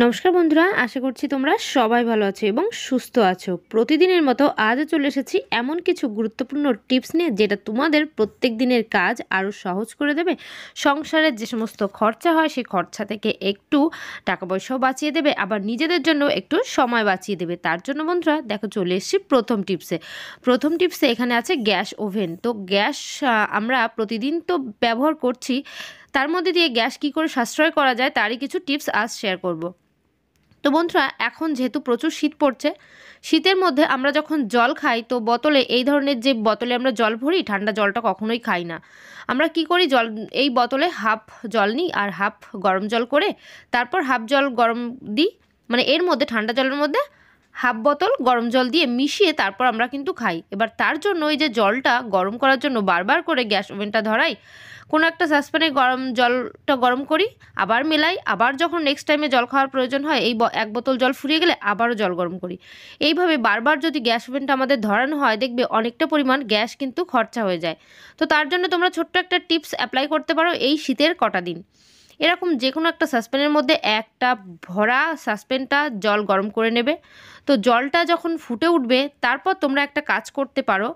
নমস্কার বন্ধুরা, আশা করছি তোমরা সবাই ভালো আছো এবং সুস্থ আছো। প্রতিদিনের মতো আজও চলে এসেছি এমন কিছু গুরুত্বপূর্ণ টিপস নিয়ে যেটা তোমাদের প্রত্যেক দিনের কাজ আরও সহজ করে দেবে। সংসারের যে সমস্ত খরচা হয় সেই খরচা থেকে একটু টাকা পয়সাও বাঁচিয়ে দেবে, আবার নিজেদের জন্য একটু সময় বাঁচিয়ে দেবে। তার জন্য বন্ধুরা দেখো চলে এসেছি প্রথম টিপসে এখানে আছে গ্যাস ওভেন। তো গ্যাস আমরা প্রতিদিন তো ব্যবহার করছি, তার মধ্যে দিয়ে গ্যাস কী করে সাশ্রয় করা যায় তারই কিছু টিপস আজ শেয়ার করব। তো বন্ধুরা, এখন যেহেতু প্রচুর শীত পড়ছে, শীতের মধ্যে আমরা যখন জল খাই তো বোতলে, এই ধরনের যে বোতলে আমরা জল ভরি, ঠান্ডা জলটা কখনোই খাই না। আমরা কি করি, এই বোতলে হাফ জল নিই আর হাফ গরম জল করে তারপর হাফ জল গরম দিই, মানে এর মধ্যে ঠান্ডা জলের মধ্যে হাফ বোতল গরম জল দিয়ে মিশিয়ে তারপর আমরা কিন্তু খাই। এবার তার জন্য এই যে জলটা গরম করার জন্য বারবার করে গ্যাস ওভেনটা ধরাই, কোনো একটা সসপ্যানে জলটা গরম করি, আবার মেলাই, আবার যখন নেক্সট টাইমে জল খাওয়ার প্রয়োজন হয় এই এক বোতল জল ফুরিয়ে গেলে আবারও জল গরম করি। এইভাবে বারবার যদি গ্যাস ওভেনটা আমাদের ধরানো হয়, দেখবে অনেকটা পরিমাণ গ্যাস কিন্তু খরচা হয়ে যায়। তো তার জন্য তোমরা ছোট্ট একটা টিপস অ্যাপ্লাই করতে পারো এই শীতের কটা দিন। এরকম যে কোনো একটা সসপ্যানের মধ্যে একটা ভরা সসপ্যানটা জল গরম করে নেবে। তো জলটা যখন ফুটে উঠবে তারপর তোমরা একটা কাজ করতে পারো,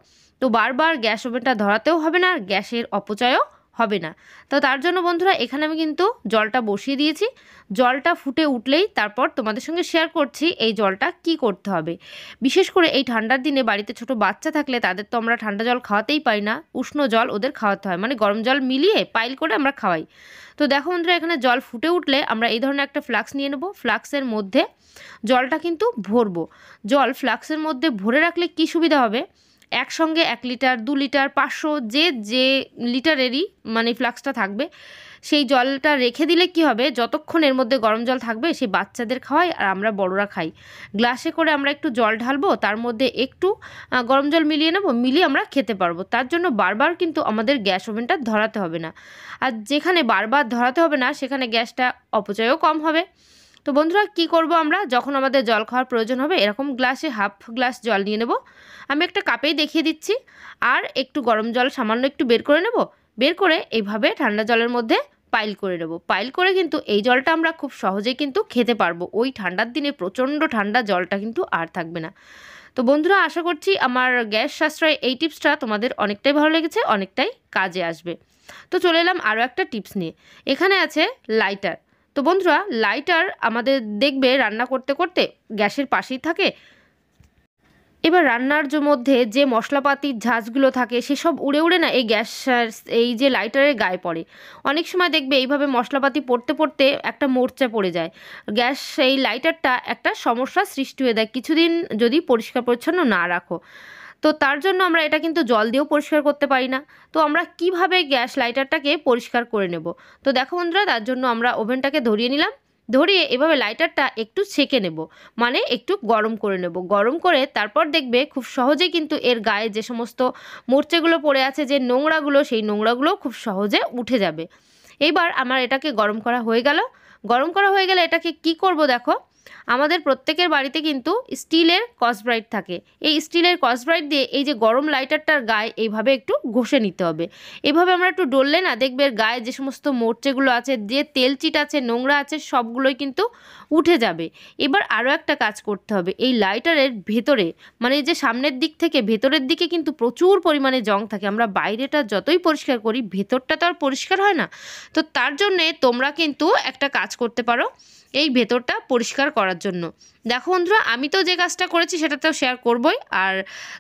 তো বারবার গ্যাস ওভেনটা ধরাতেও হবে না, গ্যাসের অপচয়ও হবে না। তো তার জন্য বন্ধুরা এখানে আমি কিন্তু জলটা বসিয়ে দিয়েছি। জলটা ফুটে উঠলেই তারপর তোমাদের সঙ্গে শেয়ার করছি এই জলটা কি করতে হবে। বিশেষ করে এই ঠান্ডার দিনে বাড়িতে ছোট বাচ্চা থাকলে তাদের তো আমরা ঠান্ডা জল খাওয়াতেই পারি না, উষ্ণ জল ওদের খাওয়াতে হয়, মানে গরম জল মিলিয়ে পাইল করে আমরা খাওয়াই। তো দেখো বন্ধুরা, এখানে জল ফুটে উঠলে আমরা এই ধরনের একটা ফ্লাক্স নিয়ে নেব। ফ্লাক্সের মধ্যে জলটা কিন্তু ভরবো। জল ফ্লাক্সের মধ্যে ভরে রাখলে কি সুবিধা হবে, একসঙ্গে 1 লিটার 2 লিটার 500 যে লিটারেরই মানে ফ্লাক্সটা থাকবে, সেই জলটা রেখে দিলে কি হবে, যতক্ষণ এর মধ্যে গরম জল থাকবে সেই বাচ্চাদের খাওয়াই আর আমরা বড়রা খাই। গ্লাসে করে আমরা একটু জল ঢালবো, তার মধ্যে একটু গরম জল মিলিয়ে নেব, মিলিয়ে আমরা খেতে পারবো। তার জন্য বারবার কিন্তু আমাদের গ্যাস ওভেনটা ধরাতে হবে না। আর যেখানে বারবার ধরাতে হবে না সেখানে গ্যাসটা অপচয়ও কম হবে। তো বন্ধুরা কি করব, আমরা যখন আমাদের জল খাওয়ার প্রয়োজন হবে এরকম গ্লাসে হাফ গ্লাস জল নিয়ে নেব। আমি একটা কাপেই দেখিয়ে দিচ্ছি। আর একটু গরম জল সামান্য একটু বের করে নেব, বের করে এইভাবে ঠান্ডা জলের মধ্যে পাইল করে নেব। পাইল করে কিন্তু এই জলটা আমরা খুব সহজেই কিন্তু খেতে পারবো। ওই ঠান্ডার দিনে প্রচণ্ড ঠান্ডা জলটা কিন্তু আর থাকবে না। তো বন্ধুরা, আশা করছি আমার গ্যাস সাশ্রয় এই টিপসটা তোমাদের অনেকটাই ভালো লেগেছে, অনেকটাই কাজে আসবে। তো চলে এলাম আরও একটা টিপস নিয়ে। এখানে আছে লাইটার। তো বন্ধুরা, লাইটার আমাদের দেখবে রান্না করতে করতে গ্যাসের পাশেই থাকে। এবার রান্নার মধ্যে যে মশলাপাতির ঝাঁঝগুলো থাকে সেসব উড়ে উড়ে না এই এই যে লাইটারের গায়ে পড়ে। অনেক সময় দেখবে এইভাবে মশলাপাতি পড়তে পড়তে একটা মোর্চা পড়ে যায়। এই লাইটারটা একটা সমস্যার সৃষ্টি হয়ে দেয় কিছুদিন যদি পরিষ্কার পরিচ্ছন্ন না রাখো। তো তার জন্য আমরা এটা কিন্তু জল দিয়েও পরিষ্কার করতে পারি না। তো আমরা কিভাবে গ্যাস লাইটারটাকে পরিষ্কার করে নেব, তো দেখো বন্ধুরা, তার জন্য আমরা ওভেনটাকে ধরিয়ে নিলাম। ধরিয়ে এভাবে লাইটারটা একটু সেঁকে নেব, মানে একটু গরম করে নেব। গরম করে তারপর দেখবে খুব সহজেই কিন্তু এর গায়ে যে সমস্ত মোর্চেগুলো পড়ে আছে, যে নোংরাগুলো, সেই নোংরাগুলো খুব সহজে উঠে যাবে। এইবার আমার এটাকে গরম করা হয়ে গেল। গরম করা হয়ে গেলে এটাকে কি করব, দেখো আমাদের প্রত্যেকের বাড়িতে কিন্তু স্টিলের স্কচব্রাইট থাকে। এই স্টিলের স্কচব্রাইট দিয়ে এই যে গরম লাইটারটার গায়ে এইভাবে একটু ঘষে নিতে হবে। এইভাবে আমরা একটু ডললে না দেখবে এর গায়ে যে সমস্ত মোর্চেগুলো আছে, যে তেলচিট আছে, নোংরা আছে, সবগুলোই কিন্তু উঠে যাবে। এবার আরও একটা কাজ করতে হবে, এই লাইটারের ভেতরে, মানে যে সামনের দিক থেকে ভেতরের দিকে কিন্তু প্রচুর পরিমাণে জং থাকে। আমরা বাইরেটা যতই পরিষ্কার করি ভেতরটা তো আর পরিষ্কার হয় না। তো তার জন্যে তোমরা কিন্তু একটা কাজ করতে পারো এই ভেতরটা পরিষ্কার করার জন্য। দেখো বন্ধুরা, আমি তো যে কাজটা করেছি সেটা তো শেয়ার করবই। আর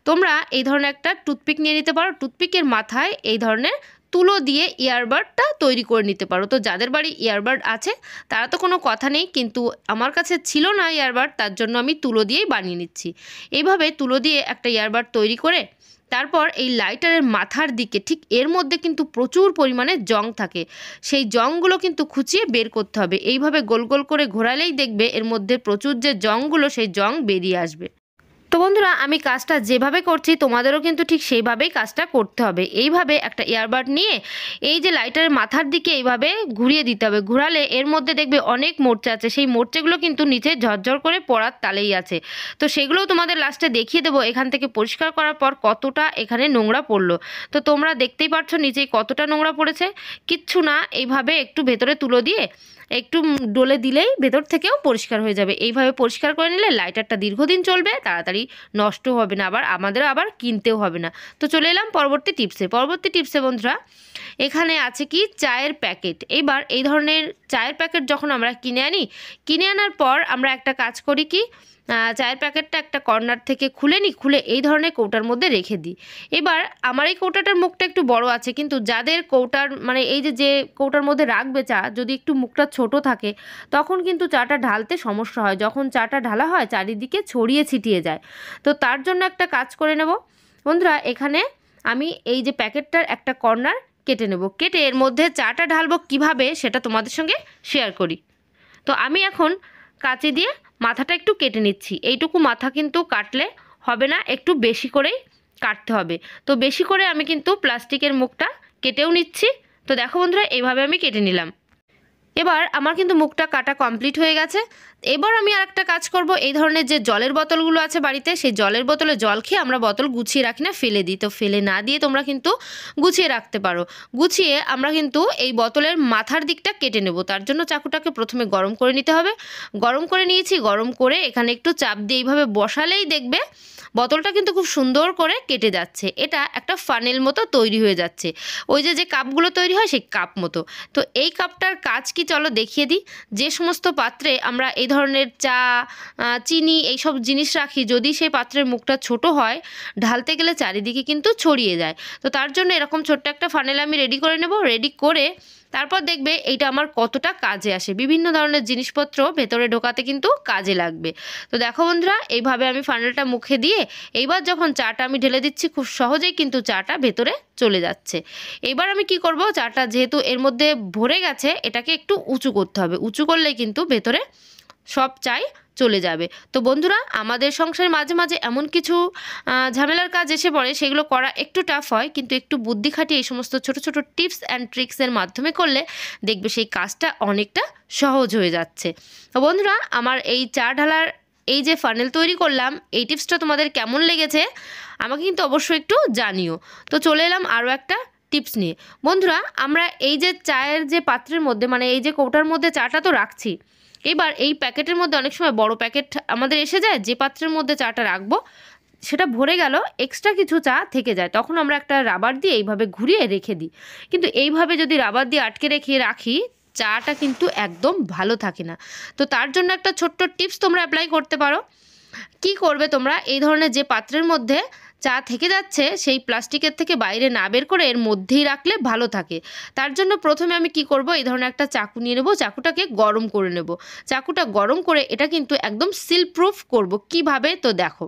তোমরা এই ধরনের একটা টুথপিক নিয়ে নিতে পারো। টুথপিকের মাথায় এই ধরনের তুলো দিয়ে ইয়ারবাডটা তৈরি করে নিতে পারো। তো যাদের বাড়ি ইয়ারবাড আছে তারা তো কোনো কথা নেই, কিন্তু আমার কাছে ছিল না ইয়ারবাড, তার জন্য আমি তুলো দিয়েই বানিয়ে নিচ্ছি। এইভাবে তুলো দিয়ে একটা ইয়ারবাড তৈরি করে তারপর এই লাইটারের মাথার দিকে, ঠিক এর মধ্যে কিন্তু প্রচুর পরিমাণে জং থাকে, সেই জংগুলো কিন্তু খুঁচিয়ে বের করতে হবে। এইভাবে গোল গোল করে ঘোরালেই দেখবে এর মধ্যে প্রচুর যে জংগুলো, সেই জং বেরিয়ে আসবে। তো বন্ধুরা, আমি কাজটা যেভাবে করছি তোমাদেরও কিন্তু ঠিক সেইভাবেই কাজটা করতে হবে। এইভাবে একটা ইয়ারবাড নিয়ে এই যে লাইটারের মাথার দিকে এইভাবে ঘুরিয়ে দিতে হবে। ঘোরালে এর মধ্যে দেখবে অনেক মোর্চা আছে, সেই মোর্চাগুলো কিন্তু নিচে ঝরঝর করে পড়ার তালেই আছে। তো সেগুলোও তোমাদের লাস্টে দেখিয়ে দেবো এখান থেকে পরিষ্কার করার পর কতটা এখানে নোংরা পড়লো। তো তোমরা দেখতেই পাচ্ছ নিচেই কতটা নোংরা পড়েছে। কিচ্ছু না, এইভাবে একটু ভেতরে তুলো দিয়ে একটু ডলে দিলেই ভেতর থেকেও পরিষ্কার হয়ে যাবে। এইভাবে পরিষ্কার করে নিলে লাইটারটা দীর্ঘদিন চলবে, তাড়াতাড়ি নষ্ট হবে না, আমাদের আবার কিনতেও হবে না। তো চলে এলাম পরবর্তী টিপসে বন্ধুরা, এখানে আছে কি চায়ের প্যাকেট। এবার এই ধরনের চায়ের প্যাকেট যখন আমরা কিনে আনার পর আমরা একটা কাজ করি কি, চায়ের প্যাকেটটা একটা কর্নার থেকে খুলে এই ধরনের কৌটার মধ্যে রেখে দিই। এবার আমার এই কৌটাটার মুখটা একটু বড় আছে, কিন্তু যাদের কৌটার মানে এই যে কৌটার মধ্যে রাখবে চা, যদি একটু মুখটা ছোট থাকে তখন কিন্তু চাটা ঢালতে সমস্যা হয়। যখন চাটা ঢালা হয় চারিদিকে ছড়িয়ে ছিটিয়ে যায়। তো তার জন্য একটা কাজ করে নেব বন্ধুরা, এখানে আমি এই যে প্যাকেটটার একটা কর্নার কেটে নেব, কেটে এর মধ্যে চাটা ঢালবো কিভাবে সেটা তোমাদের সঙ্গে শেয়ার করি। তো আমি এখন কাঁচি দিয়ে মাথাটা একটু কেটে নিচ্ছি। এইটুকু মাথা কিন্তু কাটলে হবে না, একটু বেশি করেই কাটতে হবে। তো বেশি করে আমি কিন্তু প্লাস্টিকের মুখটা কেটেও নিচ্ছি। তো দেখো বন্ধুরা, এইভাবে আমি কেটে নিলাম। এবার আমার কিন্তু মুখটা কাটা কমপ্লিট হয়ে গেছে। এবার আমি আরেকটা কাজ করব, এই ধরনের যে জলের বোতলগুলো আছে বাড়িতে, সেই জলের বোতলে জল খেয়ে আমরা বোতল গুছিয়ে রাখি না, ফেলে দিই। তো ফেলে না দিয়ে তোমরা কিন্তু গুছিয়ে রাখতে পারো। গুছিয়ে আমরা কিন্তু এই বোতলের মাথার দিকটা কেটে নেব। তার জন্য চাকুটাকে প্রথমে গরম করে নিতে হবে। গরম করে নিয়েছি, গরম করে এখানে একটু চাপ দিয়ে এইভাবে বসালেই দেখবে বোতলটা কিন্তু খুব সুন্দর করে কেটে যাচ্ছে। এটা একটা ফানেল মতো তৈরি হয়ে যাচ্ছে, ওই যে কাপগুলো তৈরি হয় সেই কাপ মতো। তো এই কাপটার কাজ কি চলো দেখিয়ে দিই। যে সমস্ত পাত্রে আমরা এই ধরনের চা, চিনি এইসব জিনিস রাখি, যদি সেই পাত্রের মুখটা ছোট হয় ঢালতে গেলে চারিদিকে কিন্তু ছড়িয়ে যায়। তো তার জন্য এরকম ছোট্ট একটা ফানেল আমি রেডি করে নেব। রেডি করে তারপর দেখবে এইটা আমার কতটা কাজে আসে। বিভিন্ন ধরনের জিনিসপত্র ভেতরে ঢোকাতে কিন্তু কাজে লাগবে। তো দেখো বন্ধুরা, এইভাবে আমি ফানেলটা মুখে দিয়ে এইবার যখন চাটা আমি ঢেলে দিচ্ছি, খুব সহজেই কিন্তু চাটা ভেতরে চলে যাচ্ছে। এবার আমি কি করব, চাটা যেহেতু এর মধ্যে ভরে গেছে এটাকে একটু উঁচু করতে হবে। উঁচু করলে কিন্তু ভেতরে সব চাই চলে যাবে। তো বন্ধুরা, আমাদের সংসারে মাঝে মাঝে এমন কিছু ঝামেলার কাজ এসে পড়ে, সেগুলো করা একটু টাফ হয়, কিন্তু একটু বুদ্ধি খাটিয়ে এই সমস্ত ছোট ছোট টিপস অ্যান্ড ট্রিক্সের মাধ্যমে করলে দেখবে সেই কাজটা অনেকটা সহজ হয়ে যাচ্ছে। তো বন্ধুরা, আমার এই চা ঢালার এই যে ফানেল তৈরি করলাম, এই টিপসটা তোমাদের কেমন লেগেছে আমাকে কিন্তু অবশ্যই একটু জানিও। তো চলে এলাম আরও একটা টিপস নিয়ে। বন্ধুরা, আমরা এই যে চায়ের যে পাত্রের মধ্যে মানে এই যে কৌটার মধ্যে চাটা তো রাখছি, এবার এই প্যাকেটের মধ্যে অনেক সময় বড় প্যাকেট আমাদের এসে যায়, যে পাত্রের মধ্যে চাটা রাখবো সেটা ভরে গেল, এক্সট্রা কিছু চা থেকে যায়, তখন আমরা একটা রাবার দিয়ে এইভাবে ঘুরিয়ে রেখে দিই। কিন্তু এইভাবে যদি রাবার দিয়ে আটকে রাখি চাটা কিন্তু একদম ভালো থাকে না। তো তার জন্য একটা ছোট্ট টিপস তোমরা অ্যাপ্লাই করতে পারো। কি করবে তোমরা, এই ধরনের যে পাত্রের মধ্যে চা থেকে যাচ্ছে সেই প্লাস্টিকের থেকে বাইরে না বের করে এর মধ্যেই রাখলে ভালো থাকে। তার জন্য প্রথমে আমি কি করব, এই ধরনের একটা চাকু নিয়ে নেব, চাকুটাকে গরম করে নেব। চাকুটা গরম করে এটা কিন্তু একদম সিল প্রুফ করব। কিভাবে, তো দেখো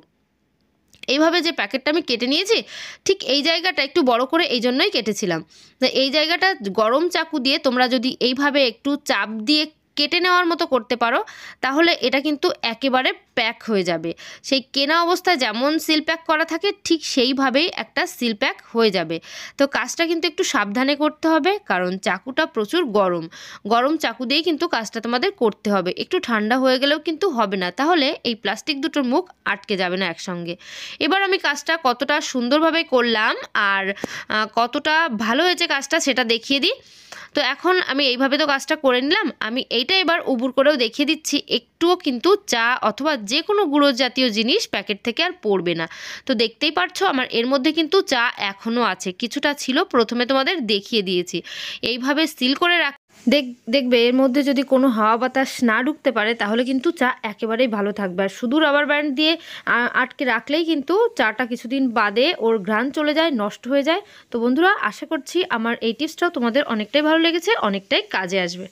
এইভাবে যে প্যাকেটটা আমি কেটে নিয়েছি, ঠিক এই জায়গাটা একটু বড় করে এই জন্যই কেটেছিলাম। তো এই জায়গাটা গরম চাকু দিয়ে তোমরা যদি এইভাবে একটু চাপ দিয়ে কেটে নেওয়ার মতো করতে পারো, তাহলে এটা কিন্তু একেবারে প্যাক হয়ে যাবে। সেই কেনা অবস্থায় যেমন সিল প্যাক করা থাকে ঠিক সেইভাবেই একটা সিল প্যাক হয়ে যাবে। তো কাজটা কিন্তু একটু সাবধানে করতে হবে, কারণ চাকুটা প্রচুর গরম চাকু দিয়েই কিন্তু কাজটা তোমাদের করতে হবে। একটু ঠান্ডা হয়ে গেলেও কিন্তু হবে না, তাহলে এই প্লাস্টিক দুটোর মুখ আটকে যাবে না একসঙ্গে। এবার আমি কাজটা কতটা সুন্দরভাবে করলাম আর কতটা ভালো হয়েছে কাজটা সেটা দেখিয়ে দিই। তো এখন আমি এইভাবে তো কাজটা করে নিলাম, আমি এইটা এবার উবুর করেও দেখিয়ে দিচ্ছি। একটুও কিন্তু চা অথবা যে কোনো গুঁড়ো জাতীয় জিনিস প্যাকেট থেকে আর পড়বে না। তো দেখতেই পারছো আমার এর মধ্যে কিন্তু চা এখনও আছে, কিছুটা ছিল প্রথমে তোমাদের দেখিয়ে দিয়েছি। এইভাবে সিল করে দেখবে এর মধ্যে যদি কোনো হাওয়া বাতাস না ঢুকতে পারে তাহলে কিন্তু চা একেবারেই ভালো থাকবে। আর শুধু রাবার ব্যান্ড দিয়ে আটকে রাখলেই কিন্তু চাটা কিছুদিন বাদে ওর ঘ্রাণ চলে যায়, নষ্ট হয়ে যায়। তো বন্ধুরা, আশা করছি আমার এই টিপসটাও তোমাদের অনেকটাই ভালো লেগেছে, অনেকটাই কাজে আসবে।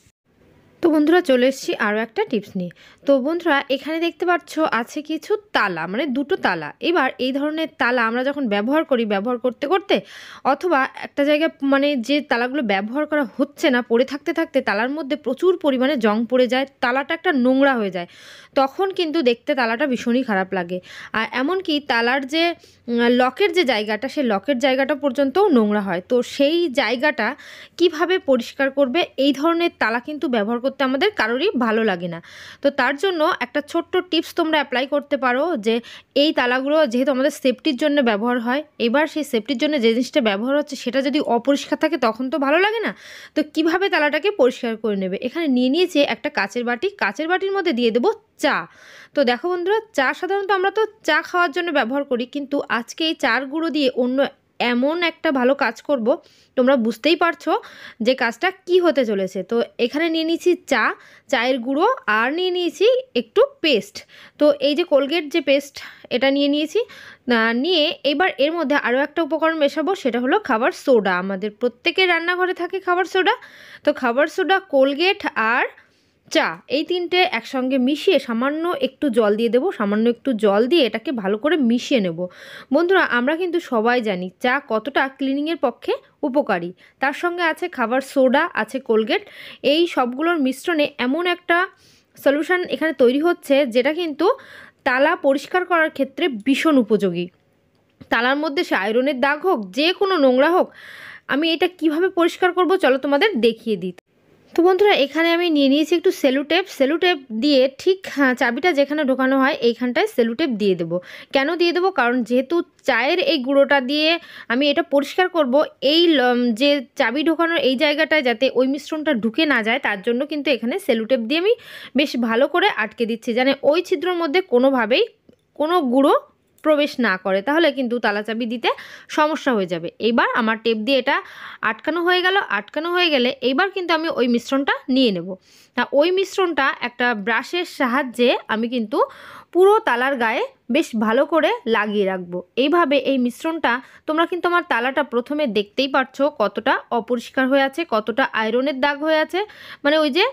তো বন্ধুরা, চলে এসেছি আরও একটা টিপস নিয়ে। তো বন্ধুরা, এখানে দেখতে পাচ্ছ আছে কিছু তালা, মানে দুটো তালা। এবার এই ধরনের তালা আমরা যখন ব্যবহার করতে করতে অথবা একটা জায়গায় মানে যে তালাগুলো ব্যবহার করা হচ্ছে না, পড়ে থাকতে থাকতে তালার মধ্যে প্রচুর পরিমাণে জং পড়ে যায়, তালাটা একটা নোংরা হয়ে যায়, তখন কিন্তু দেখতে তালাটা ভীষণই খারাপ লাগে। আর এমনকি তালার যে লকের যে জায়গাটা, সেই লকের জায়গাটা পর্যন্তও নোংরা হয়। তো সেই জায়গাটা কিভাবে পরিষ্কার করবে, এই ধরনের তালা কিন্তু ব্যবহার করতে করতে আমাদের কারোরই ভালো লাগে না। তো তার জন্য একটা ছোট্ট টিপস তোমরা অ্যাপ্লাই করতে পারো যে এই তালাগুলো যেহেতু আমাদের সেফটির জন্য ব্যবহার হয়, এবার সেই সেফটির জন্য যে জিনিসটা ব্যবহার হচ্ছে সেটা যদি অপরিষ্কার থাকে তখন তো ভালো লাগে না। তো কিভাবে তালাটাকে পরিষ্কার করে নেবে, এখানে নিয়েছি একটা কাচের বাটি, কাচের বাটির মধ্যে দিয়ে দেবো চা। তো দেখো বন্ধুরা, চা সাধারণত আমরা তো চা খাওয়ার জন্য ব্যবহার করি, কিন্তু আজকে এই চার গুঁড়ো দিয়ে অন্য এমন একটা ভালো কাজ করব, তোমরা বুঝতেই পারছো যে কাজটা কি হতে চলেছে। তো এখানে নিয়ে নিয়েছি চায়ের গুঁড়ো, আর নিয়ে নিয়েছি একটু পেস্ট। তো এই যে কোলগেট যে পেস্ট, এটা নিয়ে নিয়েছি। নিয়ে এবার এর মধ্যে আরও একটা উপকরণ মেশাবো, সেটা হলো খাবার সোডা। আমাদের প্রত্যেকের রান্নাঘরে থাকে খাবার সোডা। তো খাবার সোডা, কোলগেট আর চা, এই তিনটে একসঙ্গে মিশিয়ে সামান্য একটু জল দিয়ে দেবো। সামান্য একটু জল দিয়ে এটাকে ভালো করে মিশিয়ে নেব। বন্ধুরা, আমরা কিন্তু সবাই জানি চা কতটা ক্লিনিংয়ের পক্ষে উপকারী। তার সঙ্গে আছে খাবার সোডা, আছে কোলগেট, এই সবগুলোর মিশ্রণে এমন একটা সলিউশন এখানে তৈরি হচ্ছে যেটা কিন্তু তালা পরিষ্কার করার ক্ষেত্রে ভীষণ উপযোগী। তালার মধ্যে সে আয়রনের দাগ হোক, যে কোনো নোংরা হোক, আমি এটা কিভাবে পরিষ্কার করব চলো তোমাদের দেখিয়ে দিই। তো বন্ধুরা, এখানে আমি নিয়ে নিয়েছি একটু সেলুটেপ দিয়ে ঠিক চাবিটা যেখানে ঢোকানো হয় এইখানটায় সেলুটেপ দিয়ে দেবো। কেন দিয়ে দেবো? কারণ যেহেতু চায়ের এই গুঁড়োটা দিয়ে আমি এটা পরিষ্কার করব, এই যে চাবি ঢোকানোর এই জায়গাটায় যাতে ওই মিশ্রণটা ঢুকে না যায়, তার জন্য কিন্তু এখানে সেলুটেপ দিয়ে আমি বেশ ভালো করে আটকে দিচ্ছি, যেন ওই ছিদ্রর মধ্যে কোনোভাবেই কোনো গুঁড়ো প্রবেশ না করে, তাহলে কিন্তু তালা চাবি দিতে সমস্যা হয়ে যাবে। এইবার আমার টেপ দিয়ে এটা আটকানো হয়ে গেলে এইবার কিন্তু আমি ওই মিশ্রণটা নিয়ে নেব। তা ওই মিশ্রণটা একটা ব্রাশের সাহায্যে আমি কিন্তু পুরো তালার গায়ে বেশ ভালো করে লাগিয়ে রাখবো। এইভাবে এই মিশ্রণটা, তোমরা কিন্তু আমার তালাটা প্রথমে দেখতেই পারছো কতটা অপরিষ্কার হয়ে আছে, কতটা আয়রনের দাগ হয়ে আছে, মানে ওই যে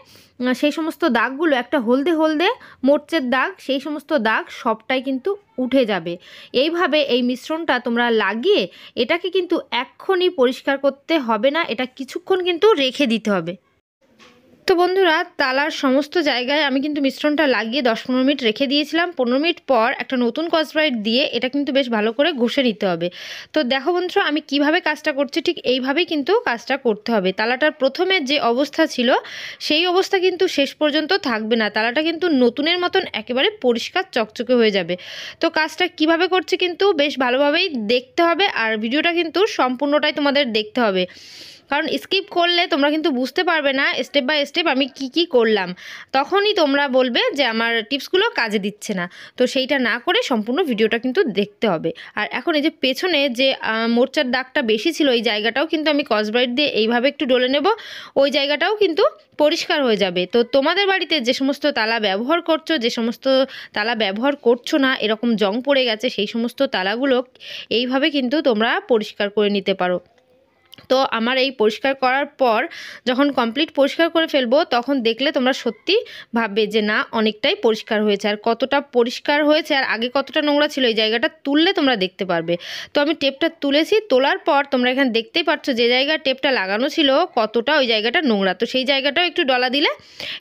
সেই সমস্ত দাগগুলো একটা হলদে হলদে মোর্চের দাগ, সেই সমস্ত দাগ সবটাই কিন্তু উঠে যাবে। এইভাবে এই মিশ্রণটা তোমরা লাগিয়ে এটাকে কিন্তু এক্ষুনি পরিষ্কার করতে হবে না, এটা কিছুক্ষণ কিন্তু রেখে দিতে হবে। তো বন্ধুরা, তালার সমস্ত জায়গায় আমি কিন্তু মিশ্রণটা লাগিয়ে 10-15 মিনিট রেখে দিয়েছিলাম। 15 মিনিট পর একটা নতুন স্কচব্রাইট দিয়ে এটা কিন্তু বেশ ভালো করে ঘষে নিতে হবে। তো দেখো বন্ধুরা, আমি কিভাবে কাজটা করছি, ঠিক এইভাবেই কিন্তু কাজটা করতে হবে। তালাটার প্রথমে যে অবস্থা ছিল সেই অবস্থা কিন্তু শেষ পর্যন্ত থাকবে না, তালাটা কিন্তু নতুনের মতন একেবারে পরিষ্কার চকচকে হয়ে যাবে। তো কাজটা কিভাবে করছি কিন্তু বেশ ভালোভাবেই দেখতে হবে, আর ভিডিওটা কিন্তু সম্পূর্ণটাই তোমাদের দেখতে হবে, কারণ স্কিপ করলে তোমরা কিন্তু বুঝতে পারবে না স্টেপ বাই স্টেপ আমি কি করলাম, তখনই তোমরা বলবে যে আমার টিপসগুলো কাজে দিচ্ছে না। তো সেইটা না করে সম্পূর্ণ ভিডিওটা কিন্তু দেখতে হবে। আর এখন এই যে পেছনে যে মোর্চার দাগটা বেশি ছিল, এই জায়গাটাও কিন্তু আমি স্কচব্রাইট দিয়ে এইভাবে একটু ডলে নেব, ওই জায়গাটাও কিন্তু পরিষ্কার হয়ে যাবে। তো তোমাদের বাড়িতে যে সমস্ত তালা ব্যবহার করছো, যে সমস্ত তালা ব্যবহার করছো না, এরকম জং পড়ে গেছে, সেই সমস্ত তালাগুলো এইভাবে কিন্তু তোমরা পরিষ্কার করে নিতে পারো। তো আমার এই পরিষ্কার করার পর যখন কমপ্লিট পরিষ্কার করে ফেলবো, তখন দেখলে তোমরা সত্যি ভাববে যে না, অনেকটাই পরিষ্কার হয়েছে। আর কতটা পরিষ্কার হয়েছে আর আগে কতটা নোংরা ছিল, এই জায়গাটা তুললে তোমরা দেখতে পারবে। তো আমি টেপটা তুলেছি, তোলার পর তোমরা এখানে দেখতেই পাচ্ছ যে জায়গায় টেপটা লাগানো ছিল কতটা ওই জায়গাটা নোংরা, তো সেই জায়গাটাও একটু ডলা দিলে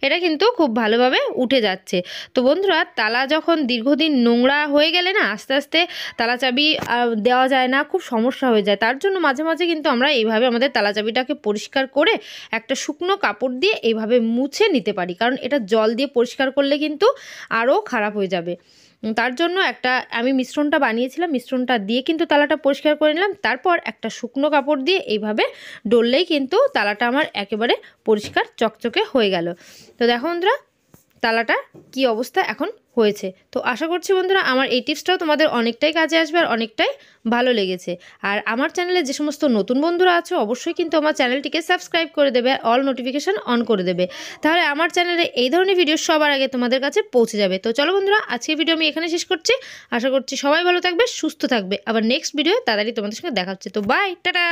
এটা কিন্তু খুব ভালোভাবে উঠে যাচ্ছে। তো বন্ধুরা, তালা যখন দীর্ঘদিন নোংরা হয়ে গেলে না, আস্তে আস্তে তালা চাবি দেওয়া যায় না, খুব সমস্যা হয়ে যায়। তার জন্য মাঝে মাঝে কিন্তু আমরা এইভাবে আমাদের তালা চাবিটাকে পরিষ্কার করে একটা শুকনো কাপড় দিয়ে এইভাবে মুছে নিতে পারি, কারণ এটা জল দিয়ে পরিষ্কার করলে কিন্তু আরও খারাপ হয়ে যাবে। তার জন্য একটা আমি মিশ্রণটা বানিয়েছিলাম, মিশ্রণটা দিয়ে কিন্তু তালাটা পরিষ্কার করে নিলাম। তারপর একটা শুকনো কাপড় দিয়ে এইভাবে ডললেই কিন্তু তালাটা আমার একেবারে পরিষ্কার চকচকে হয়ে গেল। তো দেখো বন্ধুরা, তালাটা কি অবস্থা এখন হয়েছে। তো আশা করছি বন্ধুরা আমার এই টিপসটাও তোমাদের অনেকটাই কাজে আসবে আর অনেকটাই ভালো লেগেছে। আর আমার চ্যানেলে যে সমস্ত নতুন বন্ধুরা আছো, অবশ্যই কিন্তু আমার চ্যানেলটিকে সাবস্ক্রাইব করে দেবে আর অল নোটিফিকেশান অন করে দেবে, তাহলে আমার চ্যানেলে এই ধরনের ভিডিও সবার আগে তোমাদের কাছে পৌঁছে যাবে। তো চলো বন্ধুরা, আজকের ভিডিও আমি এখানে শেষ করছি। আশা করছি সবাই ভালো থাকবে, সুস্থ থাকবে। আবার নেক্সট ভিডিও তাড়াতাড়ি তোমাদের সঙ্গে দেখা হচ্ছে। তো বাই, টাটা।